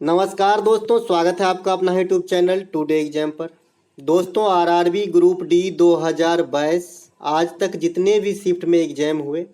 नमस्कार दोस्तों, स्वागत है आपका अपना यूट्यूब चैनल टुडे एग्जाम पर। दोस्तों, आरआरबी ग्रुप डी 2022 आज तक जितने भी शिफ्ट में एग्जाम हुए,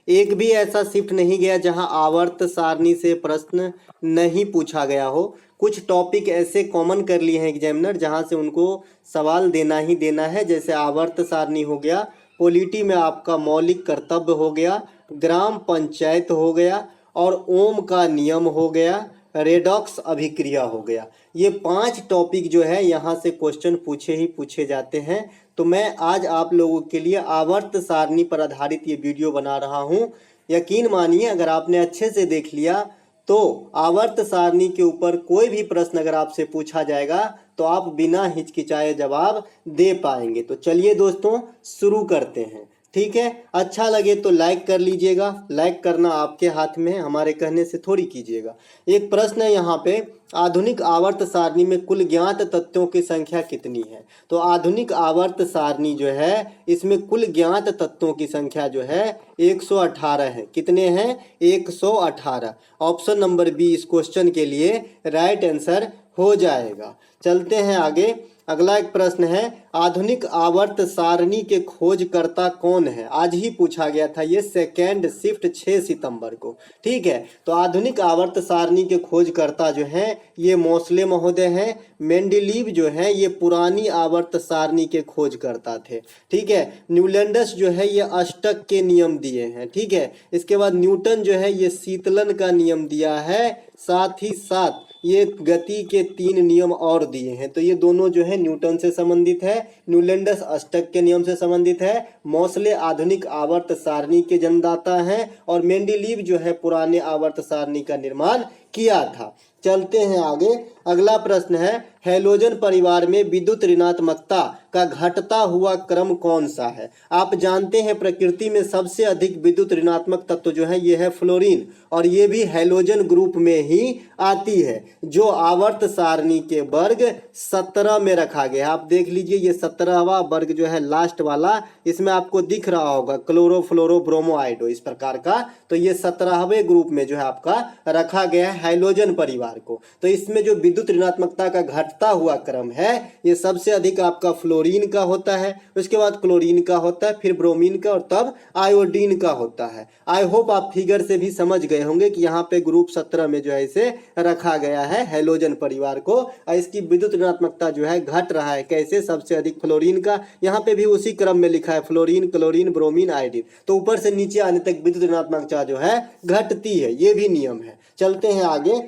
एक भी ऐसा शिफ्ट नहीं गया जहां आवर्त सारणी से प्रश्न नहीं पूछा गया हो। कुछ टॉपिक ऐसे कॉमन कर लिए हैं एग्जामिनर जहां से उनको सवाल देना ही देना है, जैसे आवर्त सारणी हो गया, पॉलिटी में आपका मौलिक कर्तव्य हो गया, ग्राम पंचायत हो गया और ओम का नियम हो गया, रेडॉक्स अभिक्रिया हो गया। ये 5 टॉपिक जो है यहाँ से क्वेश्चन पूछे ही पूछे जाते हैं। तो मैं आज आप लोगों के लिए आवर्त सारणी पर आधारित ये वीडियो बना रहा हूँ। यकीन मानिए, अगर आपने अच्छे से देख लिया तो आवर्त सारणी के ऊपर कोई भी प्रश्न अगर आपसे पूछा जाएगा तो आप बिना हिचकिचाए जवाब दे पाएंगे। तो चलिए दोस्तों, शुरू करते हैं। ठीक है, अच्छा लगे तो लाइक कर लीजिएगा। लाइक करना आपके हाथ में है, हमारे कहने से थोड़ी कीजिएगा। एक प्रश्न है यहाँ पे, आधुनिक आवर्त सारणी में कुल ज्ञात तत्वों की संख्या कितनी है। तो आधुनिक आवर्त सारणी जो है, इसमें कुल ज्ञात तत्वों की संख्या जो है 118 है। कितने हैं? 118। ऑप्शन नंबर बी इस क्वेश्चन के लिए राइट आंसर हो जाएगा। चलते हैं आगे। अगला एक प्रश्न है, आधुनिक आवर्त सारणी के खोजकर्ता कौन है। आज ही पूछा गया था ये, सेकेंड शिफ्ट 6 सितंबर को। ठीक है, तो आधुनिक आवर्त सारणी के खोजकर्ता जो हैं ये मोसले महोदय हैं। मेंडलीव जो है ये पुरानी आवर्त सारणी के खोजकर्ता थे। ठीक है, न्यूलैंडस जो है ये अष्टक के नियम दिए हैं। ठीक है, इसके बाद न्यूटन जो है ये शीतलन का नियम दिया है, साथ ही साथ ये गति के 3 नियम और दिए हैं। तो ये दोनों जो है न्यूटन से संबंधित है, न्यूलैंडस अष्टक के नियम से संबंधित है, मोसले आधुनिक आवर्त सारणी के जन्मदाता हैं और मेंडलीव जो है पुराने आवर्त सारणी का निर्माण किया था। चलते हैं आगे। अगला प्रश्न है, हैलोजन परिवार में विद्युत ऋणात्मकता का घटता हुआ क्रम कौन सा है। आप जानते हैं प्रकृति में सबसे अधिक विद्युत ऋणात्मक तत्व जो है ये है फ्लोरीन, और ये भी हैलोजन ग्रुप में ही आती है, जो आवर्त सारणी के वर्ग 17 में रखा गया है। आप देख लीजिए, ये 17वां वर्ग जो है लास्ट वाला, इसमें आपको दिख रहा होगा क्लोरो फ्लोरो ब्रोमो आइडो इस प्रकार का। तो ये 17वें ग्रुप में जो है आपका रखा गया है हैलोजन परिवार को। तो इसमें जो विद्युत ऋणात्मकता का घटता हुआ क्रम है ये सबसे अधिक आपका फ्लोरीन का होता है, उसके बाद क्लोरीन का होता है, फिर ब्रोमीन का और तब आयोडीन का होता है। आई होप आप फिगर से भी समझ गए होंगे कि यहाँ पे ग्रुप 17 में जो है इसे रखा गया है हैलोजन परिवार को, और इसकी विद्युत ऋणात्मकता जो है घट रहा है। कैसे? सबसे अधिक फ्लोरीन का, यहाँ पे भी उसी क्रम में लिखा है, फ्लोरीन, क्लोरीन, ब्रोमीन, आयोडीन। तो ऊपर से नीचे आने तक विद्युत ऋणात्मकता जो है घटती है, ये भी नियम है। चलते हैं आगे।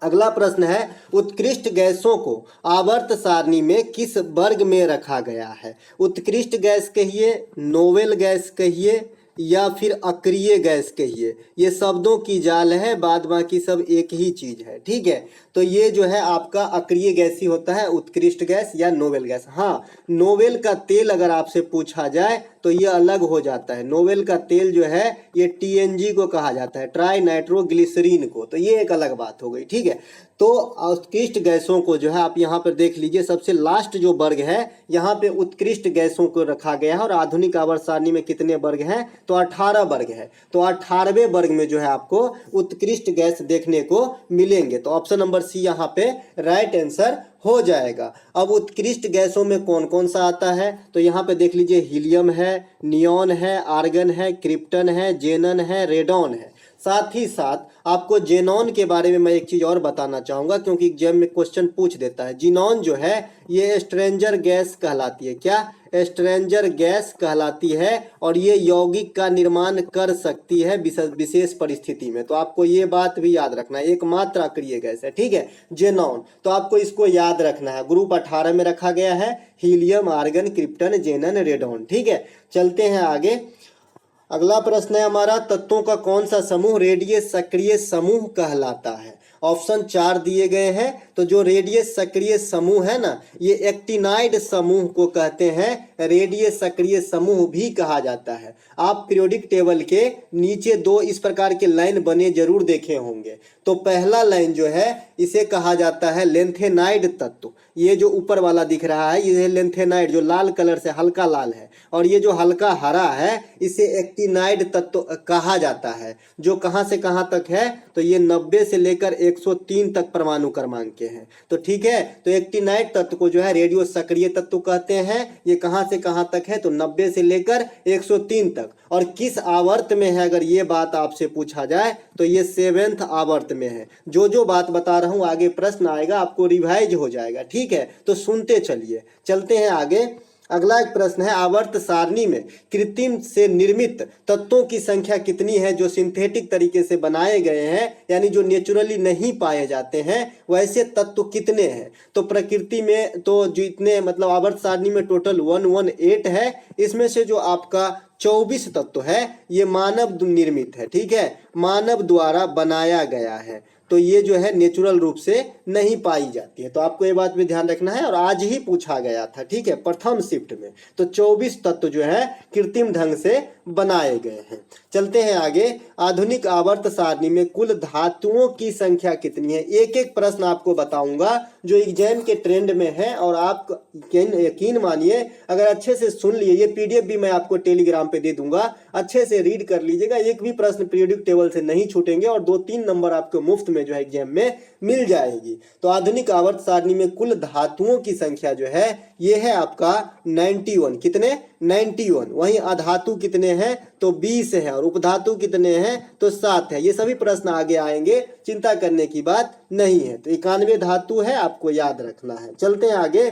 अगला प्रश्न है, उत्कृष्ट गैसों को आवर्त सारणी में किस वर्ग में रखा गया है। उत्कृष्ट गैस कहिए, नोवेल गैस कहिए या फिर अक्रिय गैस कहिए, ये शब्दों की जाल है, बाद बाकी सब एक ही चीज है। ठीक है, तो ये जो है आपका अक्रिय गैस ही होता है, उत्कृष्ट गैस या नोवेल गैस। हाँ, नोवेल का तेल अगर आपसे पूछा जाए तो ये अलग हो जाता है। नोवेल का तेल जो है ये टीएनजी को कहा जाता है, ट्राई नाइट्रोग्लिसरीन को। तो ये एक अलग बात हो गई। ठीक है, तो उत्कृष्ट गैसों को जो है आप यहाँ पर देख लीजिए, सबसे लास्ट जो वर्ग है यहाँ पे उत्कृष्ट गैसों को रखा गया है। और आधुनिक आवर्त सारणी में कितने वर्ग हैं? तो 18 वर्ग है। तो 18वें वर्ग में जो है आपको उत्कृष्ट गैस देखने को मिलेंगे। तो ऑप्शन नंबर सी यहाँ पे राइट आंसर हो जाएगा। अब उत्कृष्ट गैसों में कौन कौन सा आता है? तो यहाँ पे देख लीजिए, हीलियम है, नियॉन है, आर्गन है, क्रिप्टन है, जेनन है, रेडॉन है। साथ ही साथ आपको जेनॉन के बारे में मैं एक चीज और बताना चाहूंगा, क्योंकि एग्जाम में क्वेश्चन पूछ देता है। जीनॉन जो है ये स्ट्रेंजर गैस कहलाती है। क्या? स्ट्रेंजर गैस कहलाती है, और ये यौगिक का निर्माण कर सकती है विशेष परिस्थिति में। तो आपको ये बात भी याद रखना है, एकमात्र अक्रिय गैस है। ठीक है, जेनॉन। तो आपको इसको याद रखना है, ग्रुप 18 में रखा गया है, हीलियम, आर्गन, क्रिप्टन, जेनन, रेडॉन। ठीक है, चलते हैं आगे। अगला प्रश्न है हमारा, तत्वों का कौन सा समूह रेडिय सक्रिय समूह कहलाता है। ऑप्शन 4 दिए गए हैं। तो जो रेडिय सक्रिय समूह है ना, ये एक्टिनाइड समूह को कहते हैं रेडिय सक्रिय समूह भी कहा जाता है। आप पीरियोडिक टेबल के नीचे दो इस प्रकार के लाइन बने जरूर देखे होंगे। तो पहला लाइन जो है इसे कहा जाता है लेंथेनाइड तत्व। ये जो ऊपर वाला दिख रहा है ये लेंथेनाइड, जो लाल कलर से हल्का लाल है, और ये जो हल्का हरा है इसे एक्टिनाइड तत्व कहा जाता है। जो कहाँ से कहाँ तक है, तो ये 90 से लेकर 103 तक परमाणु क्रमांक के हैं। तो ठीक है, तो एक्टिनाइड तत्व को जो है रेडियो सक्रिय तत्व कहते हैं। ये कहाँ से कहाँ तक है, तो 90 से लेकर 103 तक। और किस आवर्त में है, अगर ये बात आपसे पूछा जाए तो ये 7वें आवर्त में है। जो बात बता रहा हूं आगे प्रश्न आएगा, आपको रिवाइज हो जाएगा। ठीक है, तो सुनते चलिए। चलते हैं आगे। अगला एक प्रश्न है, आवर्त सारणी में कृत्रिम से निर्मित तत्वों की संख्या कितनी है जो सिंथेटिक तरीके से बनाए गए हैं, यानी जो नेचुरली नहीं पाए जाते हैं, वैसे तत्व कितने हैं। तो प्रकृति में तो जितने मतलब आवर्त सारणी में टोटल 118 है, इसमें से जो आपका 24 तत्व है ये मानव निर्मित है। ठीक है, मानव द्वारा बनाया गया है। तो ये जो है नेचुरल रूप से नहीं पाई जाती है। तो आपको ये बात भी ध्यान रखना है, और आज ही पूछा गया था। ठीक है, प्रथम शिफ्ट में। तो 24 तत्व जो है कृत्रिम ढंग से बनाए गए हैं। चलते हैं आगे। आधुनिक आवर्त सारणी में कुल धातुओं की संख्या कितनी है। एक एक प्रश्न आपको बताऊंगा जो एग्जाम के ट्रेंड में है, और आप यकीन मानिए अगर अच्छे से सुन लिए, ये पीडीएफ भी मैं आपको टेलीग्राम पे दे दूंगा, अच्छे से रीड कर लीजिएगा। एक भी प्रश्न पीरियोडिक टेबल से नहीं छूटेंगे, और 2-3 नंबर आपको मुफ्त में जो है एग्जाम में मिल जाएगी। तो आधुनिक आवर्त सारणी में कुल धातुओं की संख्या जो है ये है आपका 91। कितने? 91। वहीं अधातु कितने हैं, तो 20 है, और उपधातु कितने हैं, तो 7 है। ये सभी प्रश्न आगे आएंगे, चिंता करने की बात नहीं है। तो 91 धातु है, आपको याद रखना है। चलते हैं आगे।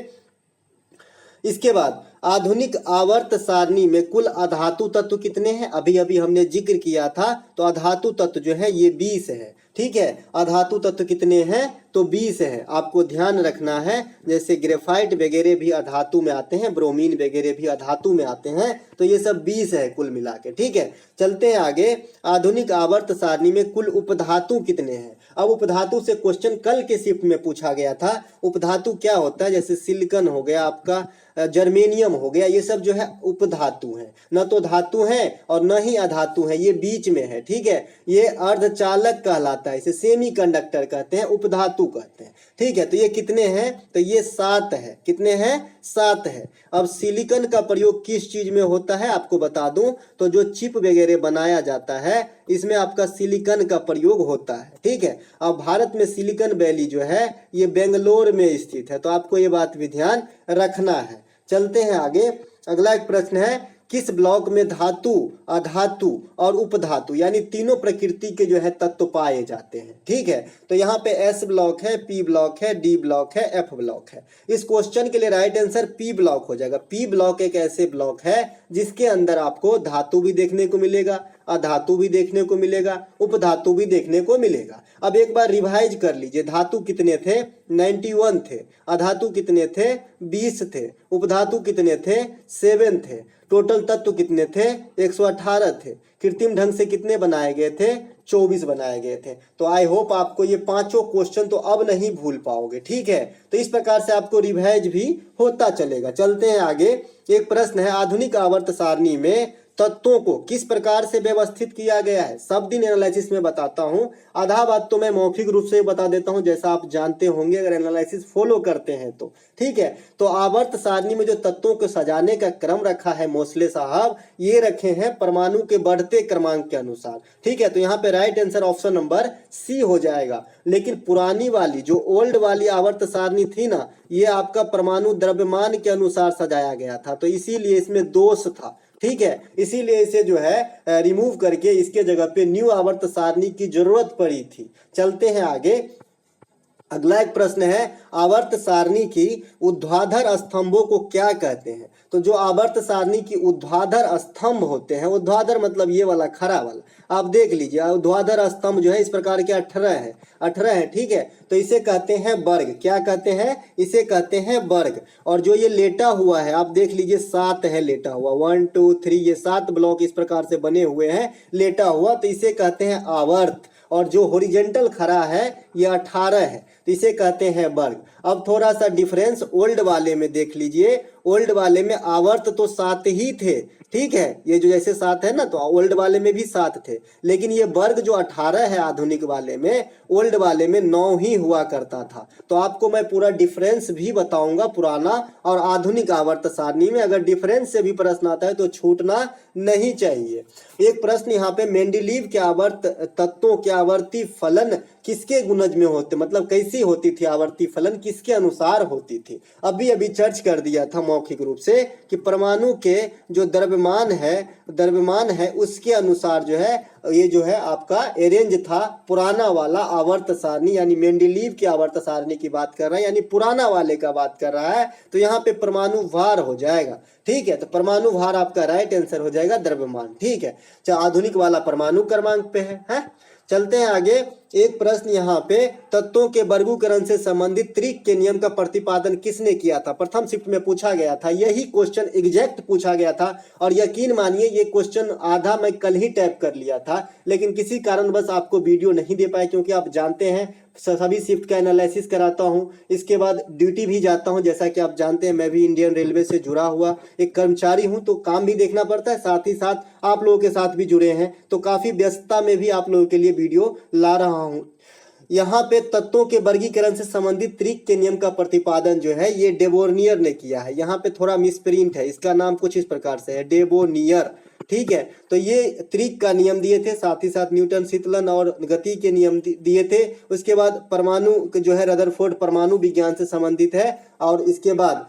इसके बाद आधुनिक आवर्त सारणी में कुल अधातु तत्व कितने हैं, अभी अभी हमने जिक्र किया था। तो अधातु तत्व जो है ये 20 है। ठीक है, अधातु तत्व कितने हैं, तो 20 है। आपको ध्यान रखना है, जैसे ग्रेफाइट वगैरह भी अधातु में आते हैं, ब्रोमीन वगैरह भी अधातु में आते हैं। तो ये सब 20 है कुल मिला के। ठीक है, चलते हैं आगे। आधुनिक आवर्त सारणी में कुल उपधातु कितने हैं। अब उपधातु से क्वेश्चन कल के शिफ्ट में पूछा गया था। उपधातु क्या होता है, जैसे सिलिकॉन हो गया, आपका जर्मेनियम हो गया, ये सब जो है उपधातु है। न तो धातु है और न ही अधातु है, ये बीच में है। ठीक है, ये अर्धचालक कहलाता है, इसे सेमी कंडक्टर कहते हैं, उपधातु कहते हैं। ठीक है, तो ये कितने हैं, तो ये 7 है। कितने हैं, 7 है। अब सिलिकॉन का प्रयोग किस चीज में होता है आपको बता दूं, तो जो चिप वगैरह बनाया जाता है इसमें आपका सिलिकॉन का प्रयोग होता है। ठीक है, अब भारत में सिलिकॉन वैली जो है ये बेंगलोर में स्थित है। तो आपको ये बात भी ध्यान रखना है। चलते हैं आगे। अगला एक प्रश्न है, किस ब्लॉक में धातु, अधातु और उपधातु यानी तीनों प्रकृति के जो है तत्व पाए जाते हैं। ठीक है, तो यहाँ पे एस ब्लॉक है, पी ब्लॉक है, डी ब्लॉक है, एफ ब्लॉक है। इस क्वेश्चन के लिए राइट आंसर पी ब्लॉक हो जाएगा। पी ब्लॉक एक ऐसे ब्लॉक है जिसके अंदर आपको धातु भी देखने को मिलेगा, अधातु भी देखने को मिलेगा, उपधातु भी देखने को मिलेगा। अब एक बार रिवाइज कर लीजिए, धातु कितने थे, 91 थे, अधातु कितने थे, 20 थे, उपधातु कितने थे, 7 थे, टोटल तत्व कितने थे, 118 थे। कृत्रिम ढंग से कितने बनाए गए थे, 24 बनाए गए थे। तो आई होप आपको ये पांचों क्वेश्चन तो अब नहीं भूल पाओगे। ठीक है, तो इस प्रकार से आपको रिवाइज भी होता चलेगा। चलते हैं आगे। एक प्रश्न है, आधुनिक आवर्त सारणी में तत्वों को किस प्रकार से व्यवस्थित किया गया है। सब दिन एनालिसिस में बताता हूं, आधा बात तो मैं मौखिक रूप से बता देता हूं, जैसा आप जानते होंगे अगर एनालिसिस फॉलो करते हैं तो। ठीक है, तो आवर्त सारणी में जो तत्वों को सजाने का क्रम रखा है मोस्ले साहब, ये रखे हैं परमाणु के बढ़ते क्रमांक के अनुसार। ठीक है, तो यहाँ पे right answer option number C हो जाएगा। लेकिन पुरानी वाली जो ओल्ड वाली आवर्त सारणी थी ना, ये आपका परमाणु द्रव्यमान के अनुसार सजाया गया था, तो इसीलिए इसमें दोष था। ठीक है, इसीलिए इसे जो है रिमूव करके इसके जगह पे न्यू आवर्त सारणी की जरूरत पड़ी थी। चलते हैं आगे। अगला एक प्रश्न है, आवर्त सारणी की ऊर्ध्वाधर स्तंभों को क्या कहते हैं। तो जो आवर्त सारणी की ऊर्ध्वाधर स्तंभ होते हैं, ऊर्ध्वाधर मतलब ये वाला खड़ा वाला, आप देख लीजिए ऊर्ध्वाधर स्तंभ जो है इस प्रकार के 18 है। ठीक है, तो इसे कहते हैं वर्ग। क्या कहते हैं, इसे कहते हैं वर्ग। और जो ये लेटा हुआ है आप देख लीजिए 7 है लेटा हुआ, 1 2 3 ये 7 ब्लॉक इस प्रकार से बने हुए हैं लेटा हुआ, तो इसे कहते हैं आवर्त। और जो हॉरिजेंटल खड़ा है ये 18 है, तो इसे कहते हैं वर्ग। अब थोड़ा सा डिफरेंस ओल्ड वाले में देख लीजिए। ओल्ड वाले में आवर्त तो 7 ही थे, ठीक है, ये जो जैसे 7 है ना, तो ओल्ड वाले में भी 7 थे, लेकिन ये वर्ग जो 18 है आधुनिक वाले में, ओल्ड वाले में 9 ही हुआ करता था। तो आपको मैं पूरा डिफरेंस भी बताऊंगा पुराना और आधुनिक आवर्त सारणी में। अगर डिफरेंस से भी प्रश्न आता है तो छूटना नहीं चाहिए। एक प्रश्न यहाँ पे, मेंडलीव के आवर्त तत्वों के आवर्ती फलन किसके गुणज में होते, मतलब कैसी होती थी आवर्ती फलन, किसके अनुसार होती थी। अभी अभी चर्च कर दिया था मौखिक रूप से कि परमाणु के जो द्रव्यमान है उसके अनुसार जो है ये जो है आपका अरेंज था। पुराना वाला आवर्त सारणी यानी मेंडलीव की आवर्त सारणी की बात कर रहा है, यानी पुराना वाले का बात कर रहा है, तो यहाँ पे परमाणु भार हो जाएगा, ठीक है। तो परमाणु भार आपका राइट आंसर हो जाएगा द्रव्यमान, ठीक है। चाहे आधुनिक वाला परमाणु क्रमांक पे है। चलते हैं आगे। एक प्रश्न यहाँ पे, तत्वों के वर्गीकरण से संबंधित त्रिक के नियम का प्रतिपादन किसने किया था। प्रथम शिफ्ट में पूछा गया था, यही क्वेश्चन एग्जैक्ट पूछा गया था, और यकीन मानिए ये क्वेश्चन आधा मैं कल ही टाइप कर लिया था, लेकिन किसी कारणवश आपको वीडियो नहीं दे पाया, क्योंकि आप जानते हैं सभी शिफ्ट का एनालिसिस कराता हूं, इसके बाद ड्यूटी भी जाता हूं। जैसा कि आप जानते हैं मैं भी इंडियन रेलवे से जुड़ा हुआ एक कर्मचारी हूं, तो काम भी देखना पड़ता है, साथ ही साथ आप लोगों के साथ भी जुड़े हैं, तो काफी व्यस्तता में भी आप लोगों के लिए वीडियो ला रहा हूं। यहाँ पे तत्वों के वर्गीकरण से संबंधित त्रिक के नियम का प्रतिपादन जो है ये डेबोर्नियर ने किया है। यहाँ पे थोड़ा मिसप्रिंट है, इसका नाम कुछ इस प्रकार से है, डेबोर्नियर, ठीक है। तो ये त्रिक का नियम दिए थे, साथ ही साथ न्यूटन शीतलन और गति के नियम दिए थे। उसके बाद परमाणु जो है रदरफोर्ड परमाणु विज्ञान से संबंधित है, और इसके बाद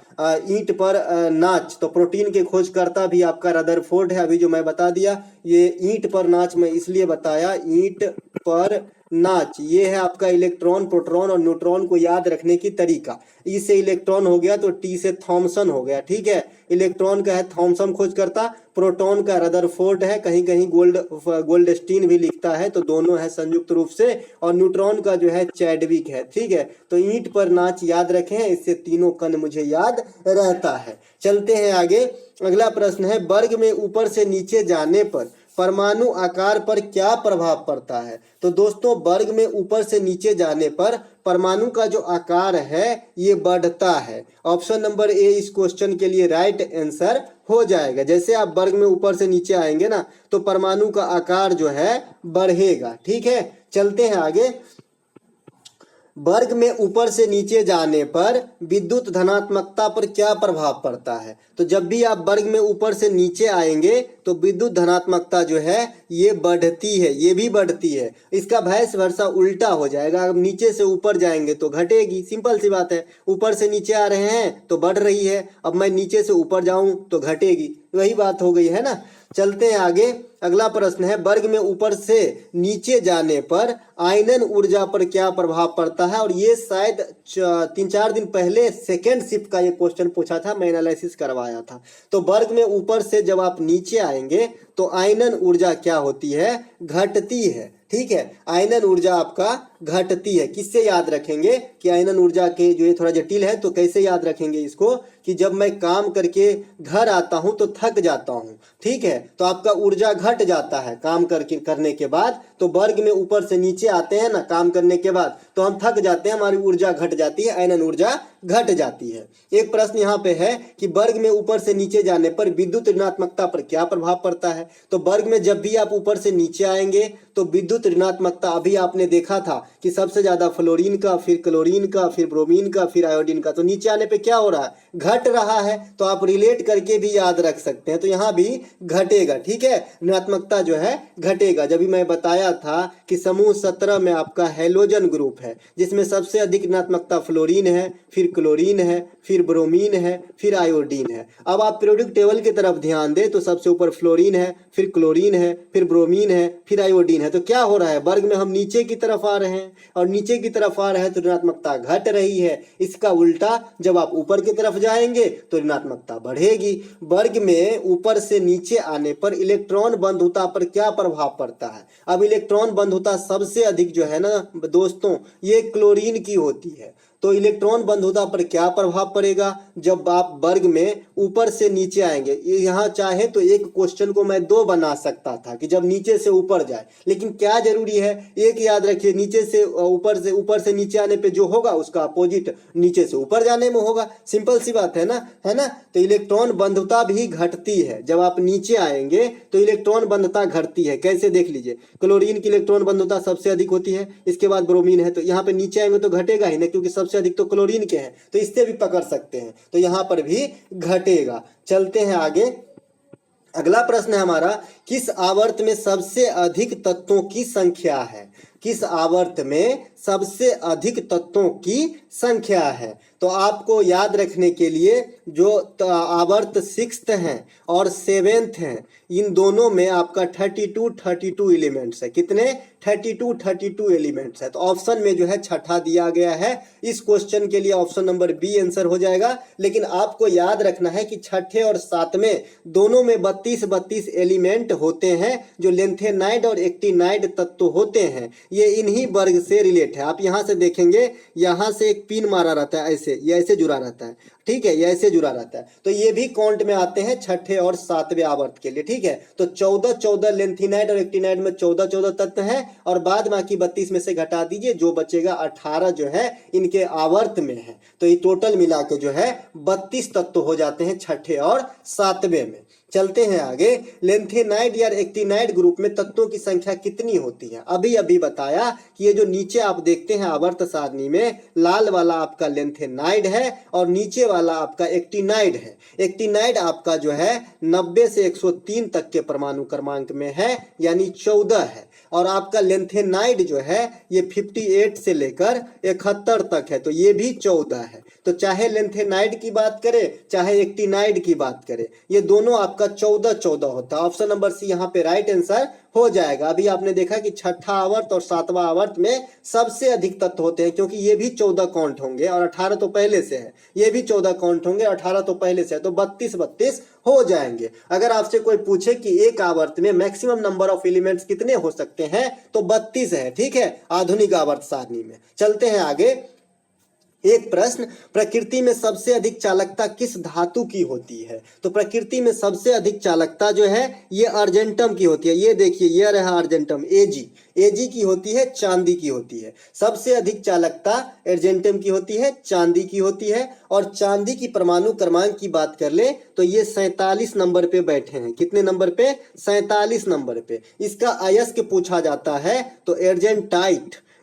ईंट पर नाच, तो प्रोटीन के खोजकर्ता भी आपका रदरफोर्ड है, अभी जो मैं बता दिया। ये ईंट पर नाच मैं इसलिए बताया, ईंट पर नाच, ये है आपका इलेक्ट्रॉन, प्रोटॉन और न्यूट्रॉन को याद रखने की तरीका। ई से इलेक्ट्रॉन हो गया तो टी से थॉमसन हो गया, ठीक है। इलेक्ट्रॉन का है थॉमसन खोजकर्ता, प्रोटॉन का रदरफोर्ड है, कहीं कहीं गोल्डस्टीन भी लिखता है, तो दोनों है संयुक्त रूप से, और न्यूट्रॉन का जो है चैडविक है, ठीक है। तो ईंट पर नाच याद रखें, इससे तीनों कण मुझे याद रहता है। चलते हैं आगे। अगला प्रश्न है, वर्ग में ऊपर से नीचे जाने पर परमाणु आकार पर क्या प्रभाव पड़ता है। तो दोस्तों वर्ग में ऊपर से नीचे जाने पर परमाणु का जो आकार है ये बढ़ता है। ऑप्शन नंबर ए इस क्वेश्चन के लिए राइट आंसर हो जाएगा। जैसे आप वर्ग में ऊपर से नीचे आएंगे ना, तो परमाणु का आकार जो है बढ़ेगा, ठीक है। चलते हैं आगे। वर्ग में ऊपर से नीचे जाने पर विद्युत धनात्मकता पर क्या प्रभाव पड़ता है। तो जब भी आप वर्ग में ऊपर से नीचे आएंगे तो विद्युत धनात्मकता जो है ये बढ़ती है, ये भी बढ़ती है। इसका वैस वर्सा उल्टा हो जाएगा, अब नीचे से ऊपर जाएंगे तो घटेगी, सिंपल सी बात है। ऊपर से नीचे आ रहे हैं तो बढ़ रही है, अब मैं नीचे से ऊपर जाऊं तो घटेगी, वही बात हो गई है ना। चलते हैं आगे। अगला प्रश्न है, वर्ग में ऊपर से नीचे जाने पर आयनन ऊर्जा पर क्या प्रभाव पड़ता है। और ये शायद 3-4 दिन पहले सेकेंड शिफ्ट का ये क्वेश्चन पूछा था, मैं एनालिसिस करवाया था। तो वर्ग में ऊपर से जब आप नीचे आएंगे तो आयनन ऊर्जा क्या होती है, घटती है, ठीक है। आयनन ऊर्जा आपका घटती है। किससे याद रखेंगे कि आयनन ऊर्जा के जो ये थोड़ा जटिल है, तो कैसे याद रखेंगे इसको कि जब मैं काम करके घर आता हूं तो थक जाता हूं, ठीक है, तो आपका ऊर्जा घट जाता है काम करने के बाद। तो वर्ग में ऊपर से नीचे आते हैं ना काम करने के बाद, तो हम थक जाते हैं, हमारी ऊर्जा घट जाती है, आयनन ऊर्जा घट जाती है। एक प्रश्न यहाँ पे है कि वर्ग में ऊपर से नीचे जाने पर विद्युत ऋणात्मकता पर क्या प्रभाव पड़ता है। तो वर्ग में जब भी आप ऊपर से नीचे आएंगे तो विद्युत ऋणात्मकता, अभी आपने देखा था कि सबसे ज्यादा फ्लोरीन का, फिर क्लोरीन का, फिर ब्रोमीन का, फिर आयोडीन का, तो नीचे आने पे क्या हो रहा है, घट रहा है। तो आप रिलेट करके भी याद रख सकते हैं, तो यहाँ भी घटेगा, ठीक है, ऋणात्मकता जो है घटेगा। जब भी मैं बताया था कि समूह 17 में आपका हैलोजन ग्रुप है, जिसमें सबसे अधिक ऋणात्मकता फ्लोरीन है, फिर क्लोरीन है, फिर ब्रोमीन है, फिर आयोडीन है। अब आप पीरियोडिक टेबल की तरफ ध्यान दें तो सबसे ऊपर फ्लोरीन है, फिर क्लोरीन है, फिर ब्रोमीन है, फिर आयोडीन है। तो क्या हो रहा है, वर्ग में हम नीचे की तरफ आ रहे हैं, और नीचे की तरफ आ रहे हैं तो ऋणात्मकता घट रही है। इसका उल्टा जब आप ऊपर की तरफ जाएंगे तो ऋणात्मकता बढ़ेगी। वर्ग में ऊपर से नीचे आने पर इलेक्ट्रॉन बंधुता पर क्या प्रभाव पड़ता है। अब इलेक्ट्रॉन बंधुता सबसे अधिक जो है ना दोस्तों, ये क्लोरीन की होती है। तो इलेक्ट्रॉन बंधुता पर क्या प्रभाव पड़ेगा जब आप वर्ग में ऊपर से नीचे आएंगे। यहाँ चाहे तो एक क्वेश्चन को मैं दो बना सकता था कि जब नीचे से ऊपर जाए, लेकिन क्या जरूरी है, एक याद रखिए, नीचे से ऊपर से नीचे आने पे जो होगा उसका अपोजिट नीचे से ऊपर जाने में होगा। सिंपल सी बात है ना। तो इलेक्ट्रॉन बंधुता भी घटती है, जब आप नीचे आएंगे तो इलेक्ट्रॉन बंधुता घटती है। कैसे देख लीजिए, क्लोरीन की इलेक्ट्रॉन बंधुता सबसे अधिक होती है, इसके बाद ब्रोमीन है, तो यहाँ पे नीचे आएंगे तो घटेगा ही ना, क्योंकि सबसे अधिक तो क्लोरीन के हैं, तो इससे भी पकड़ सकते हैं, तो यहाँ पर भी घटेगा। चलते हैं आगे। अगला प्रश्न है हमारा, किस आवर्त में सबसे अधिक तत्वों की संख्या है? किस आवर्त में सबसे अधिक तत्वों की संख्या है? तो आपको याद रखने के लिए जो आवर्त 6th है और 7th है, इन दोनों में आपका 32 एलिमेंट्स है। कितने? 32 एलिमेंट्स है। तो ऑप्शन में जो है छठा दिया गया है। इस क्वेश्चन के लिए ऑप्शन नंबर बी आंसर हो जाएगा। लेकिन आपको याद रखना है कि छठे और सातवें दोनों में 32 एलिमेंट होते हैं, जो लेंथेनाइड और एक्टिनाइड तत्व होते हैं। ये इन्हीं वर्ग से रिलेट है। आप यहाँ से देखेंगे, यहाँ से एक पिन मारा रहता है, ऐसे ये ऐसे जुड़ा रहता है, ठीक है, ये ऐसे जुड़ा रहता है, तो ये भी काउंट में आते हैं छठे और सातवें आवर्त के लिए, ठीक है। तो 14 लेंथेनाइड और एक्टिनाइड में 14 तत्व हैं, और बाद बाकी 32 में से घटा दीजिए, जो बचेगा 18 जो है इनके आवर्त में है। तो ये टोटल मिला के जो है 32 तत्व हो जाते हैं छठे और सातवें में। चलते हैं आगे। लेंथेनाइड या एक्टिनाइड ग्रुप में तत्वों की संख्या कितनी होती है? अभी बताया कि ये जो नीचे आप देखते हैं आवर्त सारणी में, लाल वाला आपका लेंथेनाइड है और नीचे वाला आपका एक्टिनाइड है। एक्टिनाइड आपका जो है 90 से 103 तक के परमाणु क्रमांक में है, यानी 14 है। और आपका लेंथेनाइड जो है ये 58 से लेकर 71 तक है, तो ये भी 14 है। तो चाहे लेंथेनाइड की बात करें चाहे एक्टिनाइड की बात करें, ये दोनों आपका 14 होता है। ऑप्शन नंबर सी यहाँ पे राइट आंसर हो जाएगा। अभी आपने देखा कि छठा आवर्त और सातवां आवर्त में सबसे अधिक तत्व होते हैं, क्योंकि ये भी 14 काउंट होंगे और 18 तो पहले से है, ये भी 14 काउंट होंगे, 18 तो पहले से है, तो 32 हो जाएंगे। अगर आपसे कोई पूछे कि एक आवर्त में मैक्सिमम नंबर ऑफ एलिमेंट्स कितने हो सकते हैं, तो 32 है, ठीक है, आधुनिक आवर्त सारणी में। चलते हैं आगे। एक प्रश्न, प्रकृति में सबसे अधिक चालकता किस धातु की होती है? तो प्रकृति में सबसे अधिक चालकता जो है ये अर्जेंटम की होती है। ये देखिए, ये रहा अर्जेंटम, एजी की होती है, चांदी की होती है। सबसे अधिक चालकता अर्जेंटम की होती है, चांदी की होती है। और चांदी की परमाणु क्रमांक की बात कर ले तो ये 47 नंबर पे बैठे हैं। कितने नंबर पे? 47 नंबर पे। इसका अयस्क पूछा जाता है तो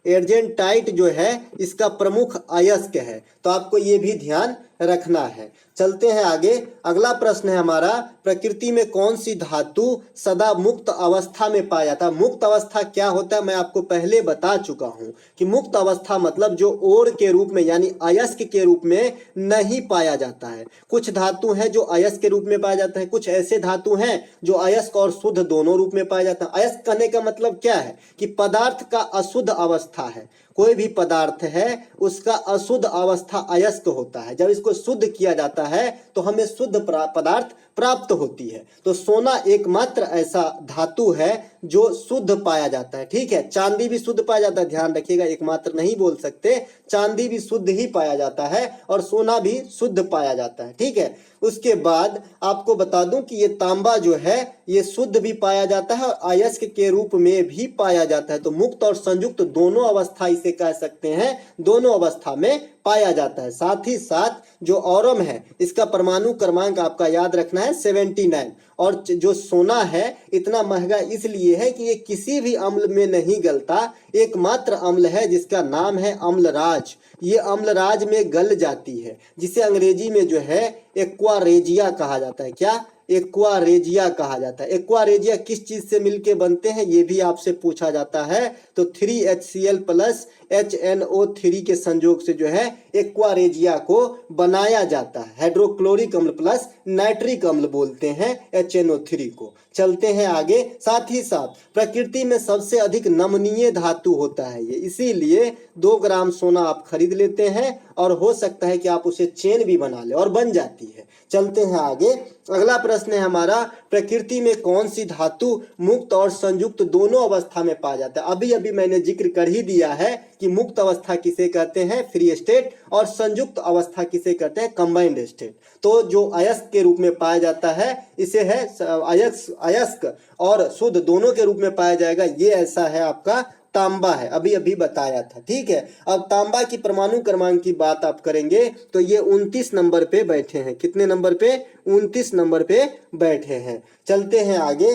एर्जेंटाइट जो है इसका प्रमुख अयस्क है, तो आपको ये भी ध्यान रखना है। चलते हैं आगे। अगला प्रश्न है हमारा, प्रकृति में कौन सी धातु सदा मुक्त अवस्था में पाया जाता है? मुक्त अवस्था क्या होता है मैं आपको पहले बता चुका हूं कि मुक्त अवस्था मतलब जो ओर के रूप में यानी अयस्क के रूप में नहीं पाया जाता है। कुछ धातु हैं जो अयस्क के रूप में पाया जाता है, कुछ ऐसे धातु हैं जो अयस्क और शुद्ध दोनों रूप में पाया जाता है। अयस्क कहने का मतलब क्या है कि पदार्थ का अशुद्ध अवस्था है। कोई भी पदार्थ है उसका अशुद्ध अवस्था अयस्क होता है। जब इसको शुद्ध किया जाता है तो हमें शुद्ध पदार्थ प्राप्त होती है। तो सोना एकमात्र ऐसा धातु है जो शुद्ध पाया जाता है, ठीक है। चांदी भी शुद्ध पाया जाता है, ध्यान रखिएगा, एकमात्र नहीं बोल सकते, चांदी भी शुद्ध ही पाया जाता है और सोना भी शुद्ध पाया जाता है, ठीक है। उसके बाद आपको बता दूं कि ये तांबा जो है ये शुद्ध भी पाया जाता है और अयस्क के रूप में भी पाया जाता है। तो मुक्त और संयुक्त दोनों अवस्था इसे कह सकते हैं, दोनों अवस्था में पाया जाता है। साथ ही साथ जो औरम है इसका परमाणु क्रमांक आपका याद रखना है 79। और जो सोना है इतना महंगा इसलिए है कि ये किसी भी अम्ल में नहीं गलता, एकमात्र अम्ल है जिसका नाम है अम्लराज। ये अम्लराज में गल जाती है, जिसे अंग्रेजी में जो है एक्वारेजिया कहा जाता है। क्या? एक्वारेजिया कहा जाता है। एक्वारेजिया किस चीज से मिलके बनते हैं ये भी आपसे पूछा जाता है। तो 3HCl प्लस HNO3 के संयोग से जो है एक्वारेजिया को बनाया जाता है। हाइड्रोक्लोरिक अम्ल प्लस नाइट्रिक अम्ल बोलते हैं HNO3 को। चलते हैं आगे। साथ ही साथ प्रकृति में सबसे अधिक नमनीय धातु होता है ये, इसीलिए 2 ग्राम सोना आप खरीद लेते हैं और हो सकता है कि आप उसे चेन भी बना ले और बन जाती है। चलते हैं आगे। अगला प्रश्न है हमारा, प्रकृति में कौन सी धातु मुक्त और संयुक्त दोनों अवस्था में पाया जाता है। अभी अभी मैंने जिक्र कर ही दिया है कि मुक्त अवस्था किसे कहते हैं, फ्री स्टेट, और संयुक्त अवस्था किसे कहते हैं, कंबाइंड स्टेट। तो जो अयस्क के रूप में पाया जाता है इसे है अयस्क और शुद्ध दोनों के रूप में पाया जाएगा, ये ऐसा है आपका तांबा है, अभी अभी बताया था। ठीक है, अब तांबा की परमाणु क्रमांक की बात आप करेंगे तो ये 29 नंबर पे बैठे हैं। कितने नंबर पे, 29 नंबर पे बैठे हैं। चलते हैं आगे।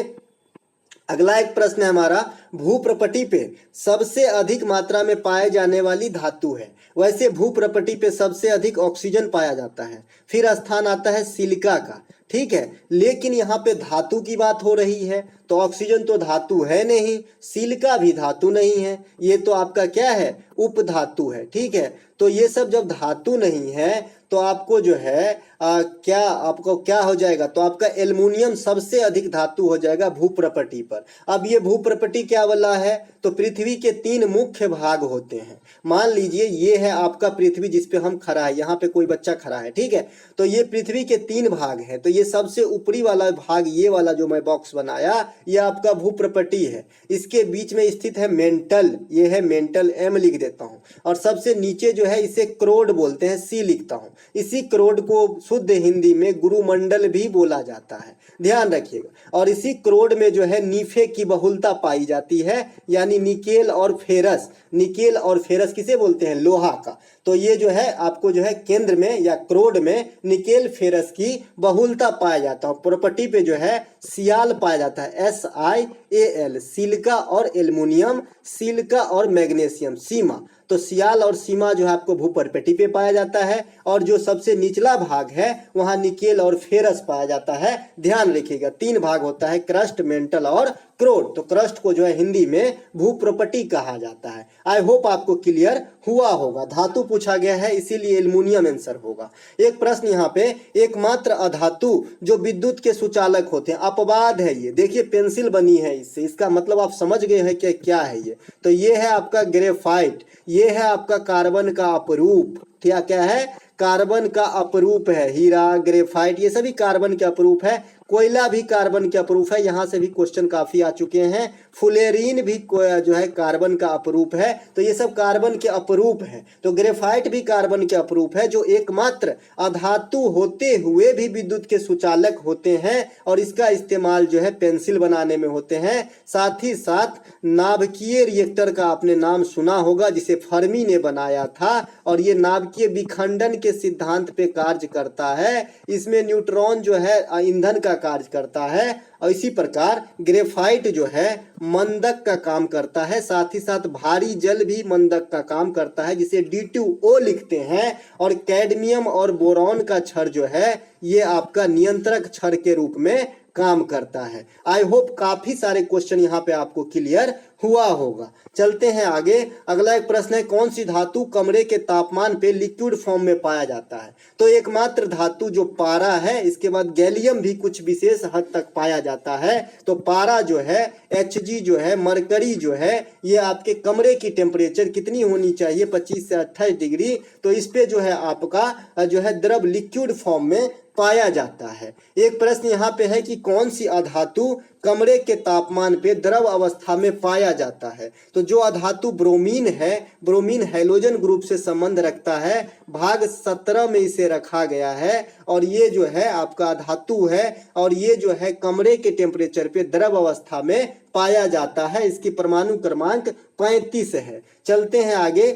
अगला एक प्रश्न है हमारा, भूप्रपटी पे सबसे अधिक मात्रा में पाए जाने वाली धातु है। वैसे भूप्रपटी पे सबसे अधिक ऑक्सीजन पाया जाता है, फिर स्थान आता है सिलिका का। ठीक है, लेकिन यहाँ पे धातु की बात हो रही है तो ऑक्सीजन तो धातु है नहीं, सिलिका भी धातु नहीं है, ये तो आपका क्या है, उपधातु है। ठीक है, तो ये सब जब धातु नहीं है तो आपको जो है आपको क्या हो जाएगा, तो आपका एल्युमिनियम सबसे अधिक धातु हो जाएगा भूप्रपटी पर। अब ये भूप्रपटी क्या वाला है, तो पृथ्वी के 3 मुख्य भाग होते हैं। मान लीजिए ये है आपका पृथ्वी जिस पे हम खड़ा है, यहाँ पे कोई बच्चा खड़ा है। ठीक है, तो ये पृथ्वी के 3 भाग हैं। तो ये सबसे ऊपरी वाला भाग, ये वाला जो मैं बॉक्स बनाया, ये आपका भूप्रपटी है। इसके बीच में स्थित है मेंटल, ये है मेंटल, एम लिख देता हूँ। और सबसे नीचे जो है इसे क्रोड बोलते हैं, सी लिखता हूँ। इसी क्रोड को शुद्ध हिंदी में गुरुमंडल भी बोला जाता है, ध्यान रखिएगा। और इसी क्रोड में जो है नीफे की बहुलता पाई जाती है, यानी निकेल और फेरस। निकेल और फेरस किसे बोलते हैं, लोहा का। तो ये जो है आपको जो है केंद्र में या क्रोड में निकेल फेरस की बहुलता पाया जाता है। प्रॉपर्टी पे जो है सियाल पाया जाता है, SiAl, सिलिका और एल्युमिनियम, सिलिका और मैग्नीशियम, सीमा। तो सियाल और सीमा जो है आपको भूप्रपटी पे पाया जाता है। और जो सबसे निचला भाग है वहां निकेल और फेरस पाया जाता है। ध्यान रखिएगा 3 भाग होता है, क्रस्ट, मेंटल और क्रोड। तो क्रस्ट को जो है हिंदी में भूप्रपटी कहा जाता है। आई होप आपको क्लियर हुआ होगा। धातु पूछा गया है इसीलिए एल्युमिनियम आंसर होगा। एक प्रश्न यहाँ पे, एकमात्र अधातु जो विद्युत के सुचालक होते हैं, अपवाद है ये। देखिए पेंसिल बनी है इससे, इसका मतलब आप समझ गए हैं कि क्या है ये। तो ये है आपका ग्रेफाइट, ये है आपका कार्बन का अपरूप। क्या है, कार्बन का अपरूप है। हीरा, ग्रेफाइट, ये सभी कार्बन के अपरूप है। कोयला भी कार्बन के अपरूप है, यहाँ से भी क्वेश्चन काफी आ चुके हैं। फुलेरीन भी जो है कार्बन का अपरूप है। तो ये सब कार्बन के अपरूप है। तो ग्रेफाइट भी कार्बन के अपरूप है, जो एकमात्र अधातु होते हुए भी विद्युत के सुचालक होते हैं। और इसका इस्तेमाल जो है पेंसिल बनाने में होते हैं। साथ ही साथ नाभिकीय रिएक्टर का आपने नाम सुना होगा, जिसे फर्मी ने बनाया था। और ये नाभिकीय विखंडन के सिद्धांत पे कार्य करता है। इसमें न्यूट्रॉन जो है ईंधन का कार्य करता है। और इसी प्रकार ग्रेफाइट जो है मंदक का काम करता है। साथ ही साथ भारी जल भी मंदक का काम करता है, जिसे D2O लिखते हैं। और कैडमियम और बोरॉन का क्षार जो है ये आपका नियंत्रक क्षार के रूप में काम करता है। आई होप काफी सारे क्वेश्चन यहाँ पे आपको क्लियर हुआ होगा। चलते हैं आगे। अगला एक प्रश्न है, कौन सी धातु कमरे के तापमान पे लिक्विड फॉर्म में पाया जाता है। तो एकमात्र धातु जो पारा है, इसके बाद गैलियम भी कुछ विशेष हद तक पाया जाता है। तो पारा जो है, Hg जो है, मरकरी जो है, ये आपके कमरे की टेम्परेचर कितनी होनी चाहिए, 25 से 28 डिग्री। तो इस पे जो है आपका जो है द्रव लिक्विड फॉर्म में पाया जाता है। एक प्रश्न यहाँ पे है कि कौन सी अधातु कमरे के तापमान पे द्रव अवस्था में पाया जाता है। तो जो अधातु ब्रोमीन है, ब्रोमीन हैलोजन ग्रुप से संबंध रखता है। भाग 17 में इसे रखा गया है। और ये जो है आपका धातु है, और ये जो है कमरे के टेम्परेचर पे द्रव अवस्था में पाया जाता है। इसकी परमाणु क्रमांक 35 है। चलते हैं आगे।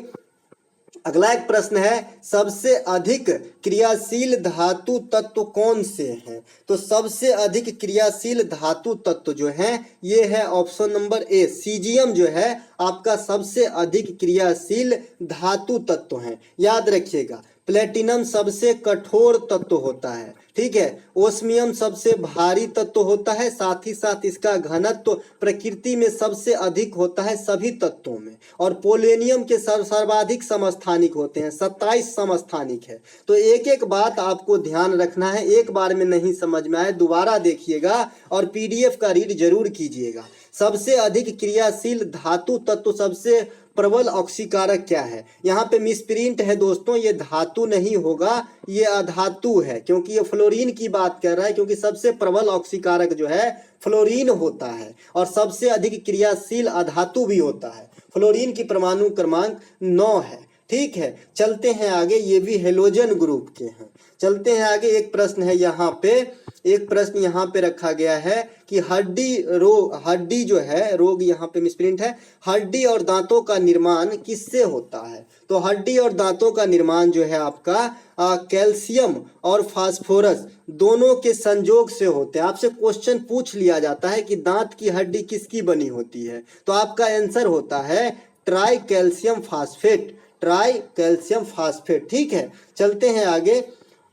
अगला एक प्रश्न है, सबसे अधिक क्रियाशील धातु तत्व कौन से हैं। तो सबसे अधिक क्रियाशील धातु तत्व जो है ये है ऑप्शन नंबर ए, सीजियम जो है आपका सबसे अधिक क्रियाशील धातु तत्व है। याद रखिएगा प्लेटिनम सबसे कठोर तत्व होता है, ठीक है। ओस्मियम सबसे भारी तत्व होता है। साथ ही साथ इसका घनत्व प्रकृति में सबसे अधिक होता है सभी तत्वों में। और पोलेनियम के सर्वाधिक समस्थानिक होते हैं, 27 समस्थानिक है। तो एक एक बात आपको ध्यान रखना है, एक बार में नहीं समझ में आए दोबारा देखिएगा और PDF का रीड जरूर कीजिएगा। सबसे अधिक क्रियाशील धातु तत्व, सबसे प्रबल ऑक्सीकारक क्या है? यहाँ पे मिसप्रिंट है दोस्तों, ये धातु नहीं होगा, ये अधातु है, क्योंकि ये फ्लोरीन की बात कर रहा है, क्योंकि सबसे प्रबल ऑक्सीकारक जो है फ्लोरीन होता है और सबसे अधिक क्रियाशील अधातु भी होता है। फ्लोरीन की परमाणु क्रमांक 9 है। ठीक है, चलते हैं आगे, ये भी हेलोजन ग्रुप के हैं। चलते हैं आगे, एक प्रश्न है यहाँ पे, एक प्रश्न यहाँ पे रखा गया है कि हड्डी जो है, रोग यहाँ पे मिसप्रिंट है, हड्डी और दांतों का निर्माण किससे होता है? तो हड्डी और दांतों का निर्माण जो है आपका कैल्शियम और फास्फोरस दोनों के संयोग से होते हैं। आपसे क्वेश्चन पूछ लिया जाता है कि दांत की हड्डी किसकी बनी होती है, तो आपका आंसर होता है try calcium phosphate, try calcium phosphate. ठीक है, चलते हैं आगे।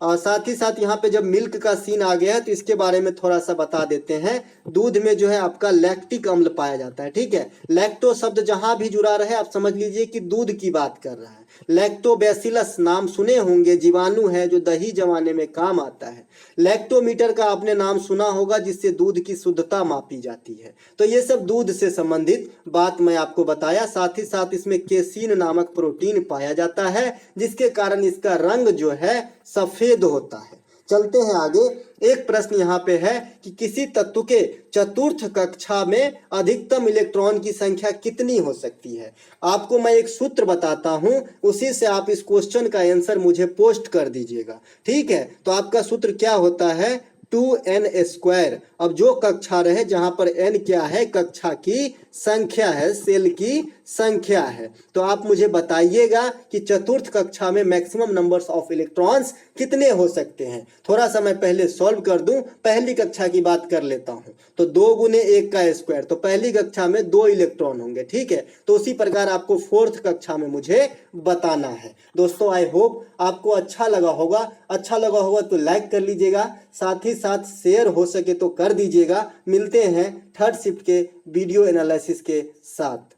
साथ ही साथ यहाँ पे जब मिल्क का सीन आ गया है तो इसके बारे में थोड़ा सा बता देते हैं। दूध में जो है आपका लैक्टिक अम्ल पाया जाता है। ठीक है, लैक्टो शब्द जहां भी जुड़ा रहे आप समझ लीजिए कि दूध की बात कर रहा है। लैक्टोबैसिलस नाम सुने होंगे, जीवाणु है जो दही जमाने में काम आता है। लैक्टोमीटर का आपने नाम सुना होगा, जिससे दूध की शुद्धता मापी जाती है। तो ये सब दूध से संबंधित बात मैं आपको बताया। साथ ही साथ इसमें केसीन नामक प्रोटीन पाया जाता है, जिसके कारण इसका रंग जो है सफेद होता है। चलते हैं आगे, एक प्रश्न यहाँ पे है कि किसी तत्व के चतुर्थ कक्षा में अधिकतम इलेक्ट्रॉन की संख्या कितनी हो सकती है? आपको मैं एक सूत्र बताता हूं, उसी से आप इस क्वेश्चन का आंसर मुझे पोस्ट कर दीजिएगा। ठीक है, तो आपका सूत्र क्या होता है? 2n²। अब जो कक्षा रहे, जहां पर n क्या है? कक्षा की संख्या है, सेल की संख्या है। तो आप मुझे बताइएगा कि चतुर्थ कक्षा में मैक्सिमम नंबर्स ऑफ इलेक्ट्रॉन्स कितने हो सकते हैं। थोड़ा सा मैं पहले सॉल्व कर दूं, पहली कक्षा की बात कर लेता हूं। तो 2 × 1 का स्क्वायर, तो पहली कक्षा में 2 इलेक्ट्रॉन होंगे। ठीक है, तो उसी प्रकार आपको फोर्थ कक्षा में मुझे बताना है। दोस्तों आई होप आपको अच्छा लगा होगा। अच्छा लगा होगा तो लाइक कर लीजिएगा, साथ ही साथ शेयर हो सके तो कर दीजिएगा। मिलते हैं थर्ड शिफ्ट के वीडियो एनालिसिस के साथ।